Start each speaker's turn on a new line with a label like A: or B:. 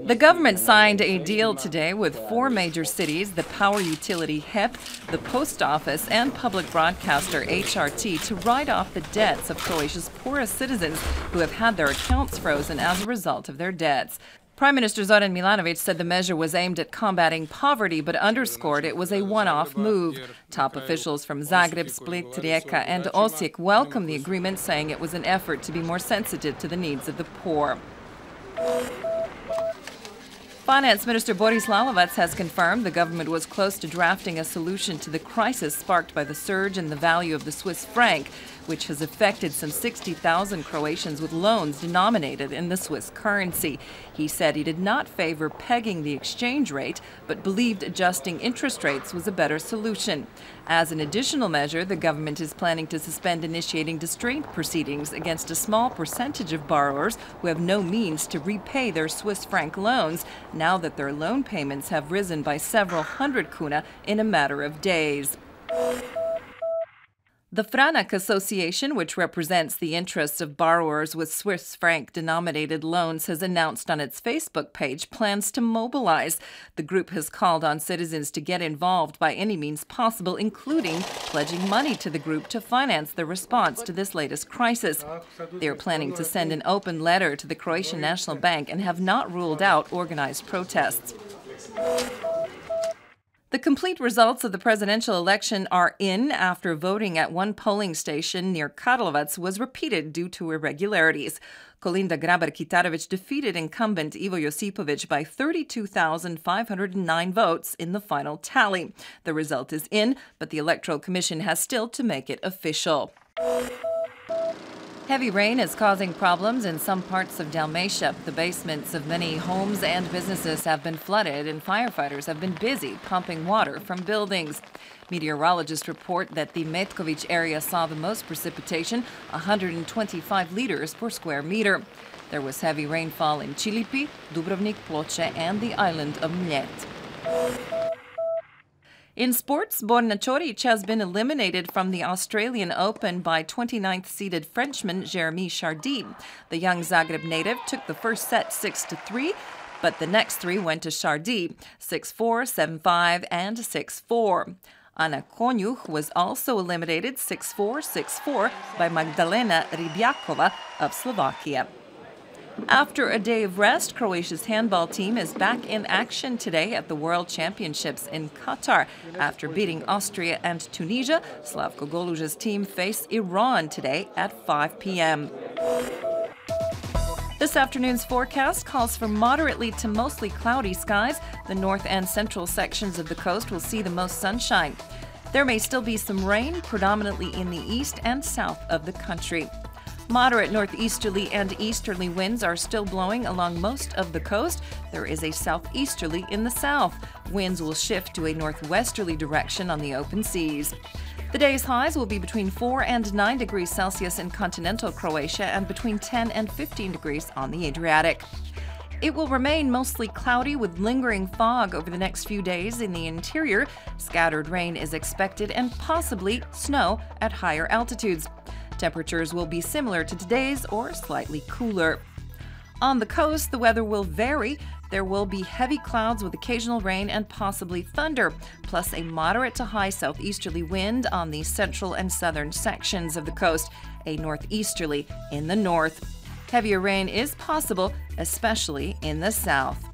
A: The government signed a deal today with 4 major cities, the power utility HEP, the post office, and public broadcaster HRT to write off the debts of Croatia's poorest citizens who have had their accounts frozen as a result of their debts. Prime Minister Zoran Milanovic said the measure was aimed at combating poverty, but underscored it was a one-off move. Top officials from Zagreb, Split, Rijeka, and Osijek welcomed the agreement, saying it was an effort to be more sensitive to the needs of the poor. Finance Minister Boris Lalovac has confirmed the government was close to drafting a solution to the crisis sparked by the surge in the value of the Swiss franc, which has affected some 60,000 Croatians with loans denominated in the Swiss currency. He said he did not favor pegging the exchange rate, but believed adjusting interest rates was a better solution. As an additional measure, the government is planning to suspend initiating distraint proceedings against a small percentage of borrowers who have no means to repay their Swiss franc loans, now that their loan payments have risen by several hundred kuna in a matter of days. The Franak Association, which represents the interests of borrowers with Swiss franc-denominated loans, has announced on its Facebook page plans to mobilize. The group has called on citizens to get involved by any means possible, including pledging money to the group to finance the response to this latest crisis. They are planning to send an open letter to the Croatian National Bank and have not ruled out organized protests. The complete results of the presidential election are in after voting at one polling station near Karlovac was repeated due to irregularities. Kolinda Grabar-Kitarovic defeated incumbent Ivo Josipovic by 32,509 votes in the final tally. The result is in, but the Electoral Commission has still to make it official. Heavy rain is causing problems in some parts of Dalmatia. The basements of many homes and businesses have been flooded, and firefighters have been busy pumping water from buildings. Meteorologists report that the Metkovic area saw the most precipitation, 125 liters per square meter. There was heavy rainfall in Čilipi, Dubrovnik, Ploče, and the island of Mljet. In sports, Borna Ćorić has been eliminated from the Australian Open by 29th-seeded Frenchman Jeremy Chardy. The young Zagreb native took the first set 6-3, but the next 3 went to Chardy, 6-4, 7-5, and 6-4. Ana Konjuh was also eliminated 6-4, 6-4 by Magdalena Rybjakova of Slovakia. After a day of rest, Croatia's handball team is back in action today at the World Championships in Qatar. After beating Austria and Tunisia, Slavko Goluž's team face Iran today at 5 p.m. This afternoon's forecast calls for moderately to mostly cloudy skies. The north and central sections of the coast will see the most sunshine. There may still be some rain, predominantly in the east and south of the country. Moderate northeasterly and easterly winds are still blowing along most of the coast. There is a southeasterly in the south. Winds will shift to a northwesterly direction on the open seas. The day's highs will be between 4 and 9 degrees Celsius in continental Croatia and between 10 and 15 degrees on the Adriatic. It will remain mostly cloudy with lingering fog over the next few days in the interior. Scattered rain is expected and possibly snow at higher altitudes. Temperatures will be similar to today's or slightly cooler. On the coast, the weather will vary. There will be heavy clouds with occasional rain and possibly thunder, plus a moderate to high southeasterly wind on the central and southern sections of the coast, a northeasterly in the north. Heavier rain is possible, especially in the south.